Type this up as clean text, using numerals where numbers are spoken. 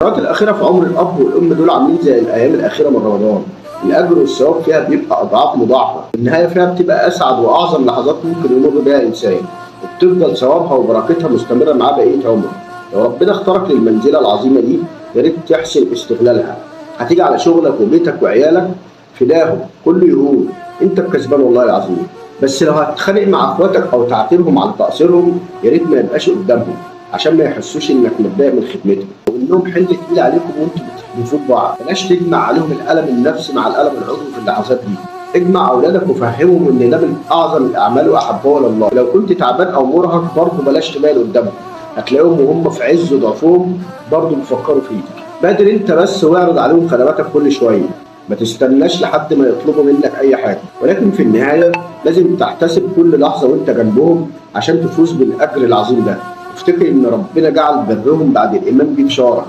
الفترات الأخيرة في عمر الأب والأم دول عاملين زي الأيام الأخيرة من رمضان، الأجر والثواب فيها بيبقى أضعاف مضاعفة، النهاية فيها بتبقى أسعد وأعظم لحظات ممكن يمر بيها إنسان، وبتفضل ثوابها وبركتها مستمرة معاه بقية عمره. لو ربنا اختارك للمنزلة العظيمة دي يا ريت تحسن استغلالها، هتيجي على شغلك وبيتك وعيالك فداهم كله يهون، أنت الكسبان والله العظيم. بس لو هتتخانق مع اخواتك او تعاتبهم على تقصيرهم يا ريت ما يبقاش قدامهم عشان ما يحسوش انك متضايق من خدمتهم وانهم حمل تقيل عليكم وانتوا بتحدفوا بعض. بلاش تجمع عليهم الالم النفسي مع الالم العضوي في اللحظات دي. اجمع اولادك وفهمهم ان ده من اعظم الاعمال واحبها لله. لو كنت تعبان او مرهق برضه بلاش تبان قدامهم، هتلاقيهم وهم في عز ضعفهم برضه بيفكروا فيك. بادر انت بس واعرض عليهم خدماتك كل شويه، ما تستناش لحد ما يطلبوا منك اي حاجه، ولكن في النهايه لازم تحتسب كل لحظه وانت جنبهم عشان تفوز بالاجر العظيم ده. وافتكر ان ربنا جعل برهم بعد الايمان بيه بشاره.